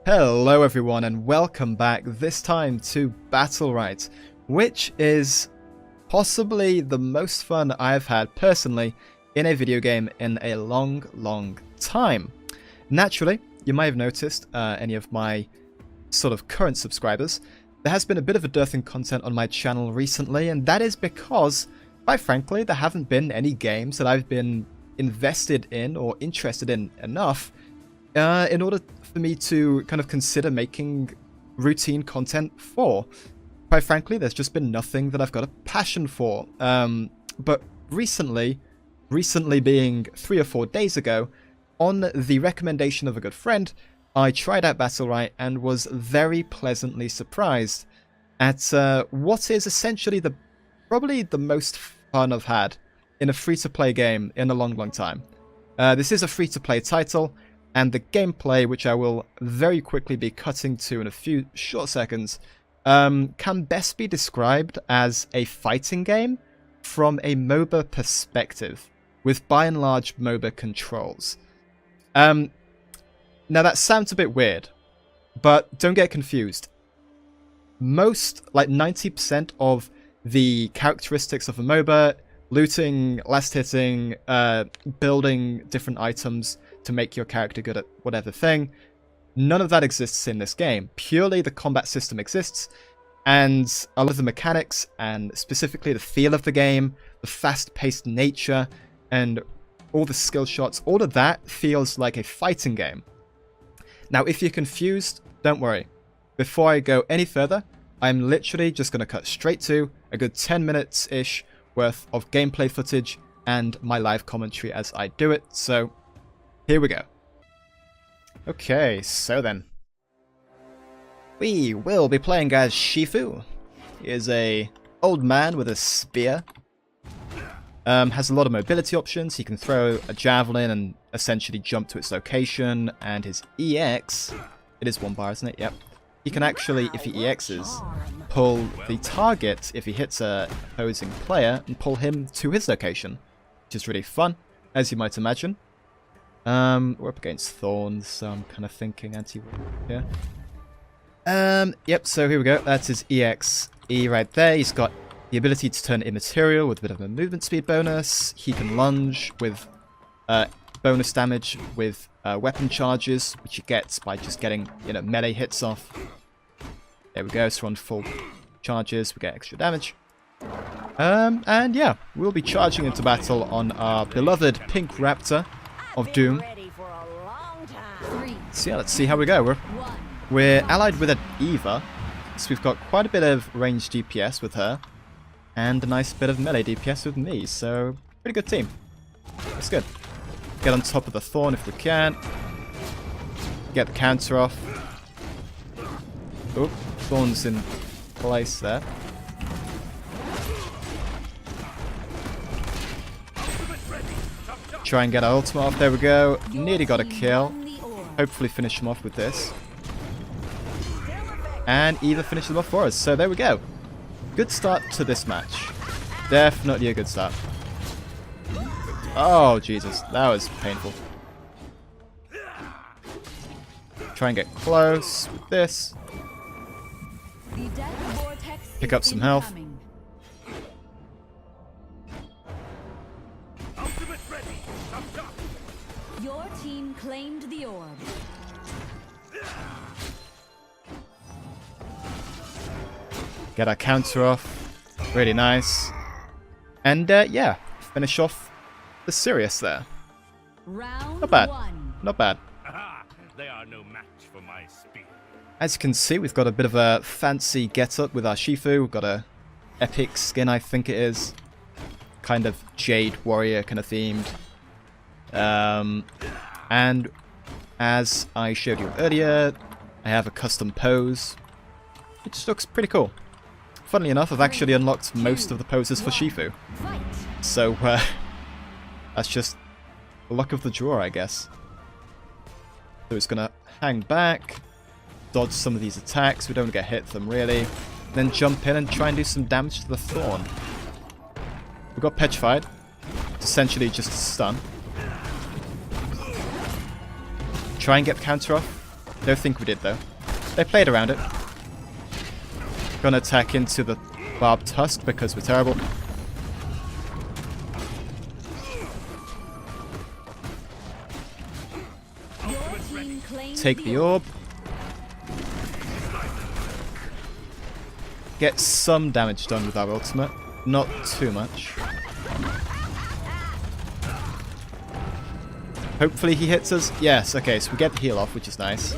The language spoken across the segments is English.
Hello everyone and welcome back, this time to Battlerite, which is possibly the most fun I've had personally in a video game in a long time. Naturally, you might have noticed, any of my sort of current subscribers, there has been a bit of a dearth in content on my channel recently, and that is because, quite frankly, there haven't been any games that I've been invested in or interested in enough in order for me to kind of consider making routine content for. Quite frankly, there's just been nothing that I've got a passion for. But recently being 3 or 4 days ago, on the recommendation of a good friend, I tried out Battlerite and was very pleasantly surprised at what is essentially probably the most fun I've had in a free-to-play game in a long time. This is a free-to-play title, and the gameplay, which I will very quickly be cutting to in a few short seconds, can best be described as a fighting game from a MOBA perspective, with by and large MOBA controls. Now that sounds a bit weird, but don't get confused. Most, like 90% of the characteristics of a MOBA, looting, last hitting, building different items to make your character good at whatever thing, none of that exists in this game. Purely the combat system exists, and a lot of the mechanics, and specifically the feel of the game, the fast-paced nature, and all the skill shots, all of that feels like a fighting game. Now, if you're confused, don't worry. Before I go any further, I'm literally just going to cut straight to a good 10 minutes-ish worth of gameplay footage and my live commentary as I do it, so here we go. Okay, so then. We will be playing as Shifu. He is a old man with a spear. Has a lot of mobility options. He can throw a javelin and essentially jump to its location, and his EX, it is 1 bar, isn't it? Yep. He can actually, if he EXs, pull the target if he hits a opposing player and pull him to his location, which is really fun, as you might imagine. We're up against Thorns, so I'm kind of thinking anti-war here. Yep, so here we go. That's his EXE right there. He's got the ability to turn immaterial with a bit of a movement speed bonus. He can lunge with bonus damage with weapon charges, which he gets by just getting, melee hits off. There we go, so on full charges, we get extra damage. And yeah, we'll be charging into battle on our beloved Pink Raptor of Doom. So yeah, let's see how we go. We're allied with an Eva, so we've got quite a bit of ranged DPS with her, and a nice bit of melee DPS with me, so pretty good team. That's good. Get on top of the Thorn if we can. Get the counter off. Oh, Thorn's in place there. Try and get our ultimate off. There we go. Nearly got a kill. Hopefully finish him off with this. And Eva finishes him off for us. So there we go. Good start to this match. Definitely a good start. Oh, Jesus. That was painful. Try and get close with this. Pick up some health. Your team claimed the orb. Get our counter off. Really nice. And yeah, finish off the Sirius there. Round Not bad. one. Not bad. They are no match for my speed. As you can see, we've got a bit of a fancy get-up with our Shifu. We've got a epic skin, I think it is. Kind of Jade Warrior kind of themed. And as I showed you earlier, I have a custom pose, which looks pretty cool. Funnily enough, I've actually unlocked most of the poses for Shifu. So, that's just the luck of the draw, I guess. So it's gonna hang back, dodge some of these attacks, we don't get hit them really, then jump in and try and do some damage to the Thorn. We got Petrified. It's essentially just a stun. Try and get the counter off. Don't think we did, though. They played around it. Gonna attack into the barbed tusk because we're terrible. Your team claimed Take the orb. Get some damage done with our ultimate. Not too much. Hopefully he hits us. Yes, okay, so we get the heal off, which is nice.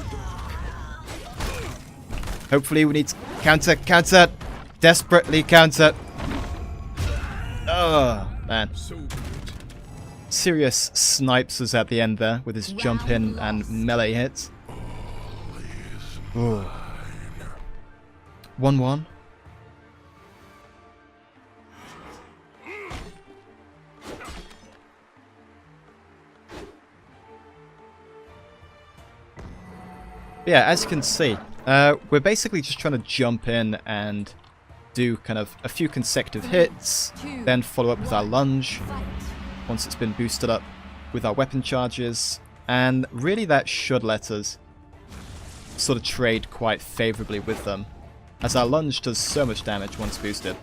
Hopefully we need to counter, counter! Desperately counter! Oh, man. Sirius snipes us at the end there with his jump in and melee hits. 1-1. Yeah, as you can see, we're basically just trying to jump in and do kind of a few consecutive hits, then follow up with our lunge once it's been boosted up with our weapon charges, and really that should let us sort of trade quite favorably with them, as our lunge does so much damage once boosted.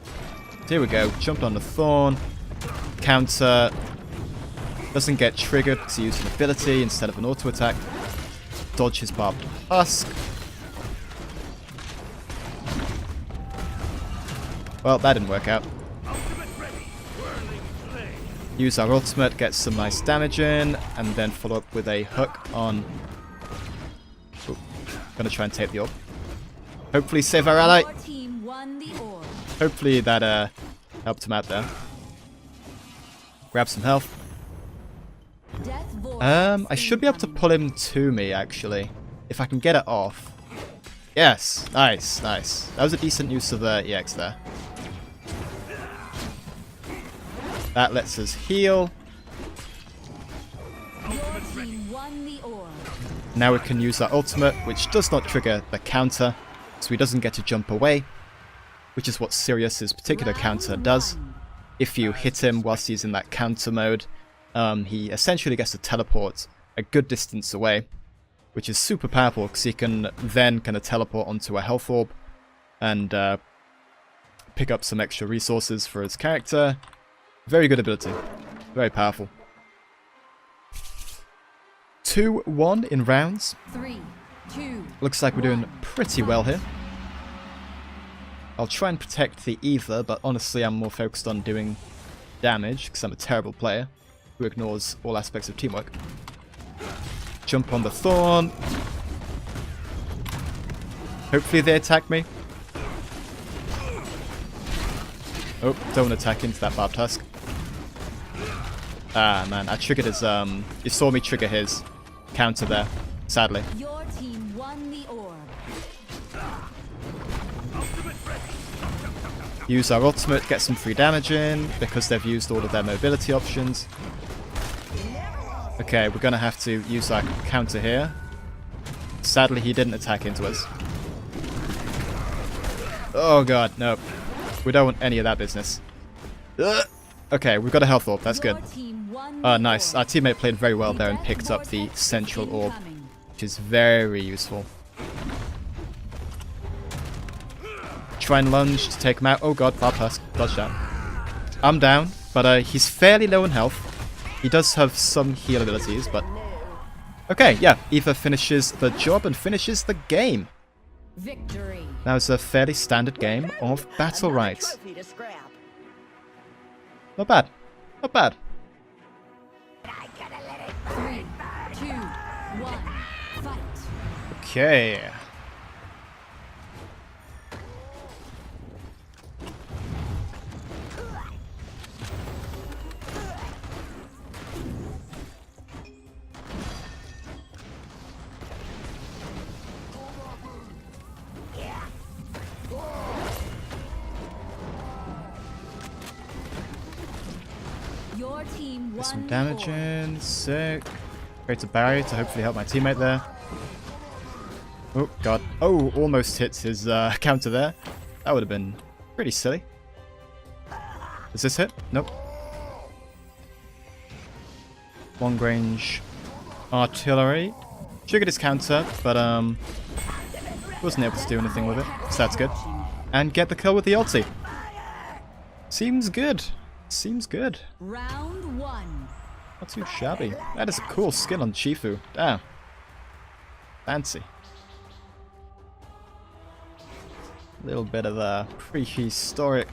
Here we go, jumped on the thorn, counter, doesn't get triggered because he used an ability instead of an auto attack. Dodge his barbed husk. Well, that didn't work out. Use our ultimate, get some nice damage in, and then follow up with a hook on... Ooh, gonna try and take the orb. Hopefully save our ally. Your team won the orb. Hopefully that helped him out there. Grab some health. Death vortex I should be able to incoming. pull him to me, actually. If I can get it off. Yes, nice, nice. That was a decent use of the EX there. That lets us heal. Your team won the orb. Now we can use our ultimate, which does not trigger the counter, so he doesn't get to jump away, which is what Sirius's particular counter does. If you hit him whilst he's in that counter mode, he essentially gets to teleport a good distance away, which is super powerful because he can then kind of teleport onto a health orb and pick up some extra resources for his character. Very good ability. Very powerful. 2-1 in rounds. 3, 2. Looks like we're doing pretty well here. I'll try and protect the Ether, but honestly I'm more focused on doing damage because I'm a terrible player who ignores all aspects of teamwork. Jump on the thorn. Hopefully they attack me. Oh, don't attack into that barbed husk. Ah man, I triggered his you saw me trigger his counter there, sadly. Your team won the orb. Use our ultimate, get some free damage in, because they've used all of their mobility options. Okay, we're gonna have to use our counter here. Sadly, he didn't attack into us. Oh god, no. We don't want any of that business. Ugh. Okay, we've got a health orb, that's good. Your team won Oh, the nice. orb. Our teammate played very well there and Death picked up the vortex central orb, incoming. which is very useful. Try and lunge to take him out. Oh god, barbed husk. Dodge that. I'm down, but he's fairly low in health. He does have some heal abilities, but... Okay, yeah, Eva finishes the job and finishes the game. Victory. That was a fairly standard game of Battlerite. Trophy to scrap. Not bad. Not bad. 3, 2, 1. Fight. Okay. Your team Get won some the damage orb. in. Sick. Create a barrier to hopefully help my teammate there. Oh, god. Oh, almost hits his counter there. That would have been pretty silly. Does this hit? Nope. Long range artillery. Triggered his counter, but wasn't able to do anything with it, so that's good. And get the kill with the ulti. Seems good. Seems good. Round 1. Not too shabby. That is a cool skin on Shifu. Damn. Fancy. A little bit of a prehistoric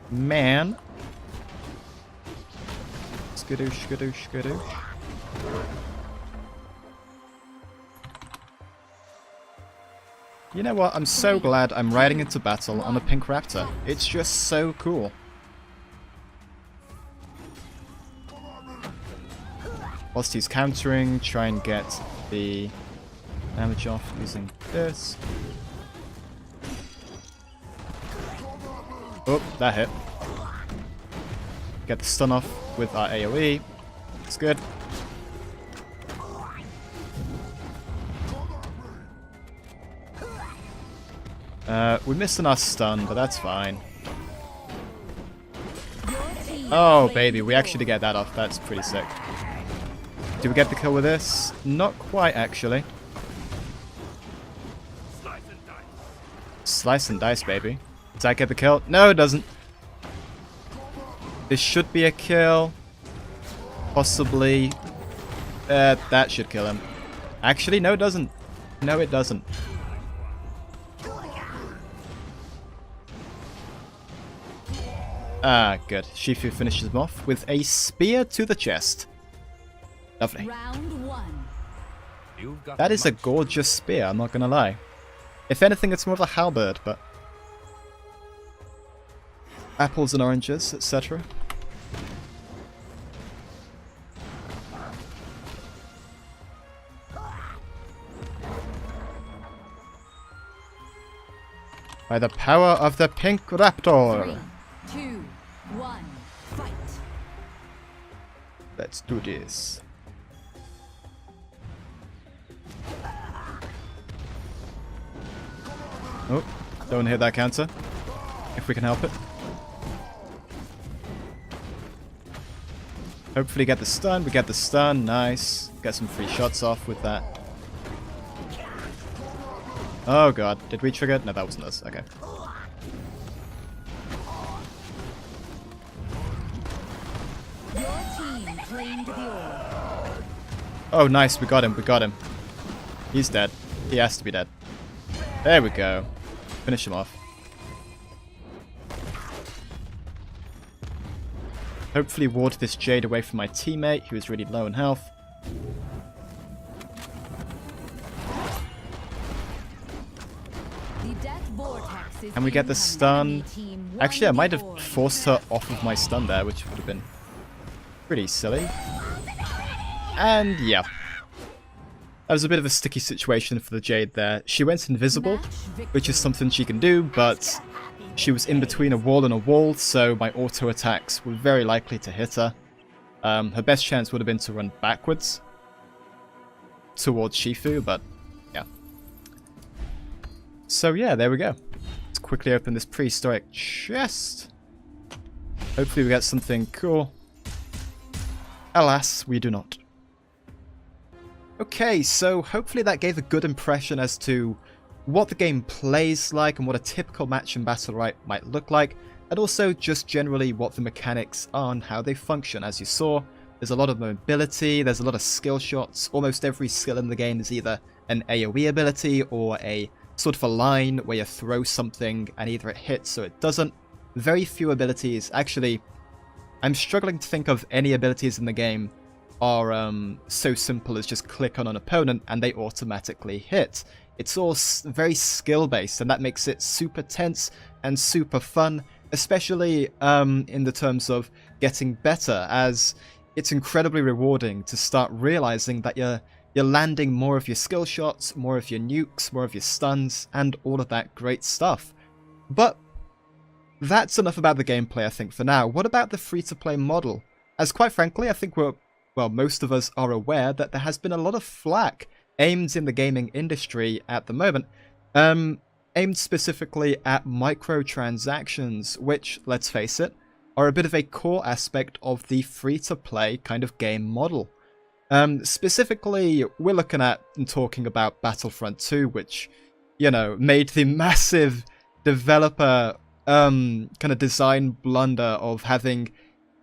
man. Skadoosh, skadoosh, skadoosh. You know what? I'm so glad I'm riding into battle on a pink raptor. It's just so cool. Whilst he's countering, try and get the damage off using this. Oh, that hit. Get the stun off with our AoE. It's good. We missed on our stun, but that's fine. Oh, baby, we actually get that off. That's pretty sick. Do we get the kill with this? Not quite, actually. Slice and dice, baby. Does that get the kill? No, it doesn't. This should be a kill. Possibly. That should kill him. Actually, no, it doesn't. No, it doesn't. Ah, good. Shifu finishes him off with a spear to the chest. Lovely. Round 1. That is a gorgeous spear, I'm not gonna lie. If anything, it's more of a halberd, but... apples and oranges, etc. By the power of the pink raptor! 3, 2, 1, fight! Let's do this. Oh, don't hit that counter. If we can help it. Hopefully get the stun. We get the stun. Nice. Get some free shots off with that. Oh god. Did we trigger it? No, that wasn't us. Okay. Your team claimed the orb. Oh, nice. We got him. We got him. He's dead. He has to be dead. There we go. Finish him off. Hopefully ward this Jade away from my teammate, who is really low in health. The death vortex is And we get the incoming. stun. Enemy team Actually, I won might the have orb. forced her off of my stun there, which would have been pretty silly. And yeah. That was a bit of a sticky situation for the Jade there. She went invisible, which is something she can do, but she was in between a wall and a wall, so my auto attacks were very likely to hit her. Her best chance would have been to run backwards towards Shifu, but yeah. So yeah, there we go. Let's quickly open this prehistoric chest. Hopefully we get something cool. Alas, we do not. Okay, so hopefully that gave a good impression as to what the game plays like and what a typical match in Battlerite might look like, and also just generally what the mechanics are and how they function. As you saw, there's a lot of mobility, there's a lot of skill shots. Almost every skill in the game is either an AoE ability or a sort of a line where you throw something and either it hits or it doesn't. Very few abilities. Actually, I'm struggling to think of any abilities in the game are so simple as just click on an opponent and they automatically hit. It's all very skill-based, and that makes it super tense and super fun, especially in the terms of getting better, as it's incredibly rewarding to start realizing that you're landing more of your skill shots, more of your nukes, more of your stuns, and all of that great stuff. But that's enough about the gameplay, I think, for now. What about the free-to-play model? As quite frankly, I think most of us are aware that there has been a lot of flack aimed in the gaming industry at the moment, aimed specifically at microtransactions, which, let's face it, are a bit of a core aspect of the free-to-play kind of game model. Specifically, we're looking at and talking about Battlefront 2, which, you know, made the massive developer kind of design blunder of having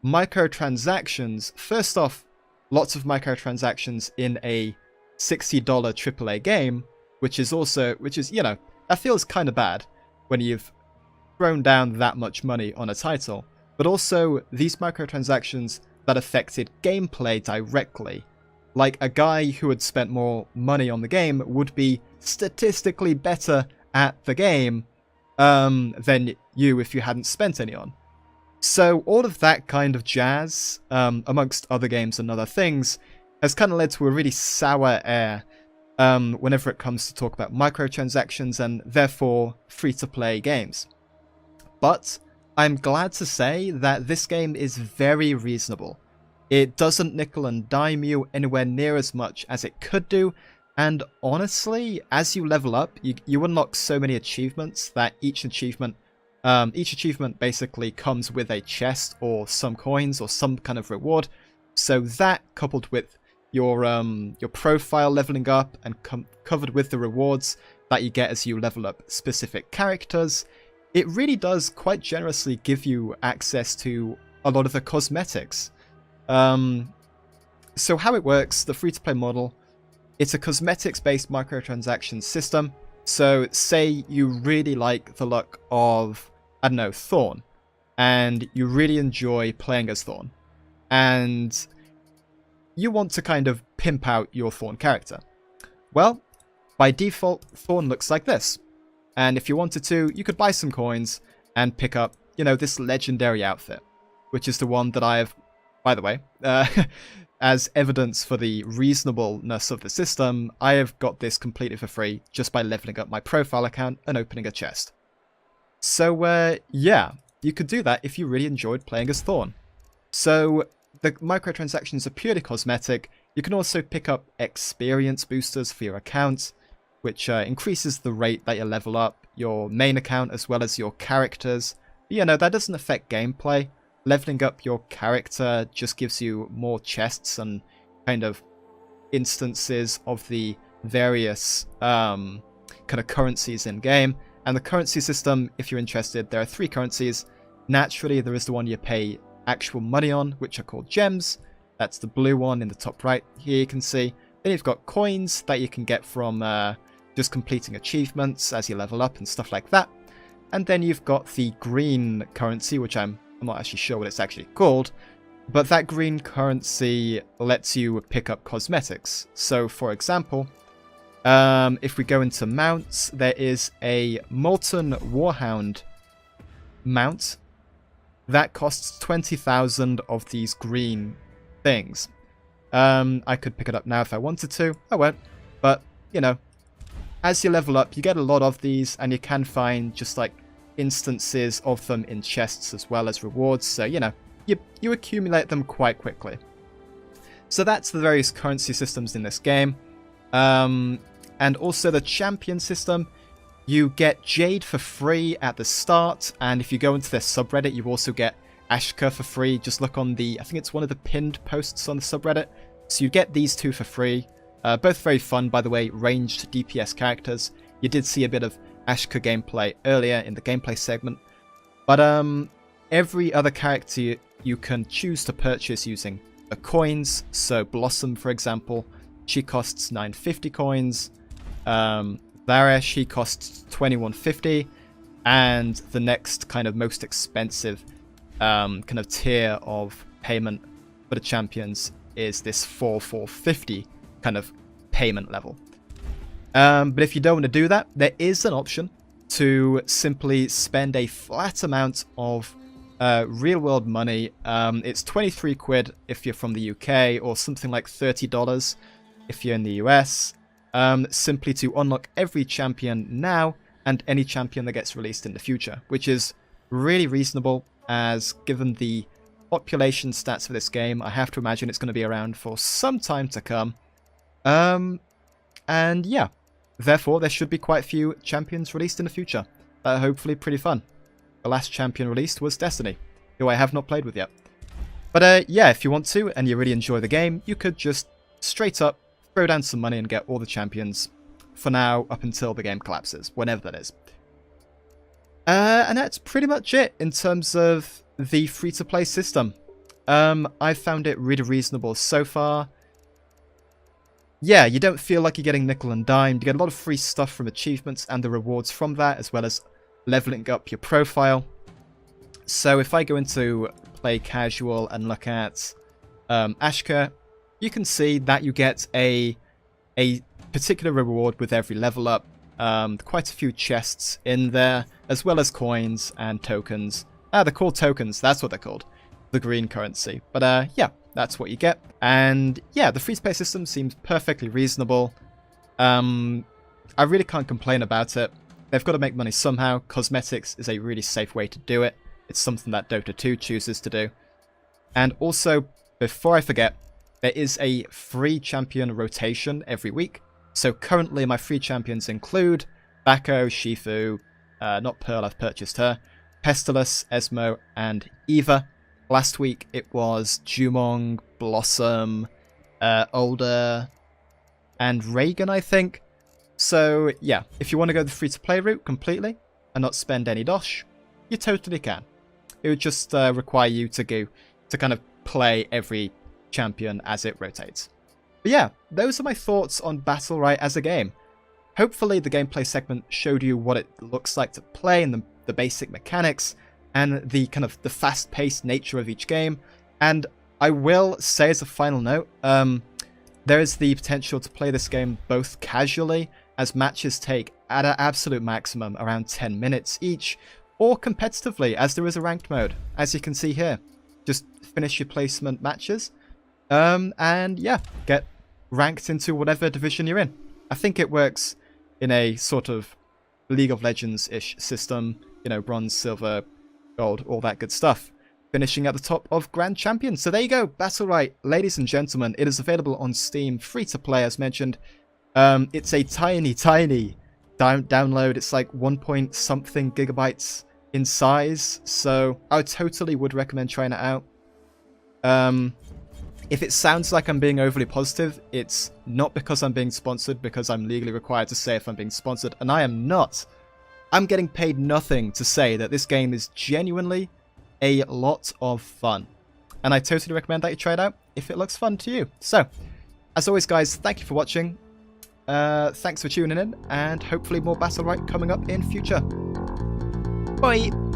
microtransactions. First off, lots of microtransactions in a $60 AAA game, which is, you know, that feels kind of bad when you've thrown down that much money on a title. But also, these microtransactions that affected gameplay directly. Like, a guy who had spent more money on the game would be statistically better at the game than you if you hadn't spent any on. So all of that kind of jazz, amongst other games and other things, has kind of led to a really sour air whenever it comes to talk about microtransactions and therefore free-to-play games. But I'm glad to say that this game is very reasonable. It doesn't nickel and dime you anywhere near as much as it could do, and honestly, as you level up, you unlock so many achievements that each achievement basically comes with a chest or some coins or some kind of reward. So that, coupled with your profile leveling up and covered with the rewards that you get as you level up specific characters, it really does quite generously give you access to a lot of the cosmetics. So how it works, the free-to-play model, it's a cosmetics-based microtransaction system. So say you really like the look of, I don't know, Thorn, and you really enjoy playing as Thorn, and you want to kind of pimp out your Thorn character. Well, by default, Thorn looks like this. And if you wanted to, you could buy some coins and pick up, you know, this legendary outfit, which is the one that I have, by the way, as evidence for the reasonableness of the system, I have got this completely for free just by leveling up my profile account and opening a chest. So, yeah, you could do that if you really enjoyed playing as Thorn. So, the microtransactions are purely cosmetic. You can also pick up experience boosters for your account, which increases the rate that you level up your main account as well as your characters. But, you know, that doesn't affect gameplay. Leveling up your character just gives you more chests and kind of instances of the various kind of currencies in game. And the currency system, if you're interested, there are 3 currencies. Naturally, there is the one you pay actual money on, which are called gems. That's the blue one in the top right here, you can see. Then you've got coins that you can get from just completing achievements as you level up and stuff like that. And then you've got the green currency, which I'm not actually sure what it's actually called, but that green currency lets you pick up cosmetics. So, for example, if we go into mounts, there is a Molten Warhound mount that costs 20,000 of these green things. I could pick it up now if I wanted to. I won't. But, you know, as you level up, you get a lot of these, and you can find just like instances of them in chests as well as rewards. So, you know, you accumulate them quite quickly. So that's the various currency systems in this game. And also the champion system. You get Jade for free at the start, and if you go into their subreddit, you also get Ashka for free. Just look on the, I think it's one of the pinned posts on the subreddit. So you get these 2 for free. Both very fun, by the way, ranged DPS characters. You did see a bit of Ashka gameplay earlier in the gameplay segment. But every other character you can choose to purchase using the coins. So Blossom, for example, she costs 950 coins. Varesh, he costs 2150, and the next kind of most expensive kind of tier of payment for the champions is this 4,450 kind of payment level. But if you don't want to do that, there is an option to simply spend a flat amount of real-world money. It's 23 quid if you're from the UK, or something like $30 if you're in the US. Simply to unlock every champion now and any champion that gets released in the future, which is really reasonable, as given the population stats for this game, I have to imagine it's going to be around for some time to come. And yeah, therefore there should be quite a few champions released in the future. Hopefully pretty fun. The last champion released was Destiny, who I have not played with yet. But yeah, if you want to and you really enjoy the game, you could just straight up, throw down some money and get all the champions for now up until the game collapses, whenever that is. And that's pretty much it in terms of the free-to-play system. I've found it really reasonable so far. Yeah, you don't feel like you're getting nickel and dimed. You get a lot of free stuff from achievements and the rewards from that, as well as leveling up your profile. So if I go into play casual and look at Ashka, you can see that you get a particular reward with every level up. Quite a few chests in there, as well as coins and tokens. They're called tokens, that's what they're called. The green currency. But yeah, that's what you get. And yeah, the free-to-play system seems perfectly reasonable. I really can't complain about it. They've got to make money somehow. Cosmetics is a really safe way to do it. It's something that Dota 2 chooses to do. And also, before I forget, there is a free champion rotation every week. So currently my free champions include Bako, Shifu, not Pearl, I've purchased her, Pestilus, Esmo, and Eva. Last week it was Jumong, Blossom, Older, and Reagan, I think. So yeah, if you want to go the free-to-play route completely and not spend any dosh, you totally can. It would just require you to kind of play every champion as it rotates. But yeah, those are my thoughts on Battlerite as a game. Hopefully the gameplay segment showed you what it looks like to play and the basic mechanics and the kind of the fast-paced nature of each game. And I will say as a final note, there is the potential to play this game both casually, as matches take at an absolute maximum around 10 minutes each, or competitively, as there is a ranked mode, as you can see here. Just finish your placement matches, and yeah, get ranked into whatever division you're in. I think it works in a sort of League of Legends-ish system, you know, bronze, silver, gold, all that good stuff. Finishing at the top of Grand Champion. So there you go, Battlerite, ladies and gentlemen. It is available on Steam, free to play as mentioned. It's a tiny download. It's like 1 point something gigabytes in size, so I totally would recommend trying it out. If it sounds like I'm being overly positive, it's not because I'm being sponsored, because I'm legally required to say if I'm being sponsored, and I am not. I'm getting paid nothing to say that this game is genuinely a lot of fun, and I totally recommend that you try it out if it looks fun to you. So, as always guys, thank you for watching, thanks for tuning in, and hopefully more Battlerite coming up in future. Bye!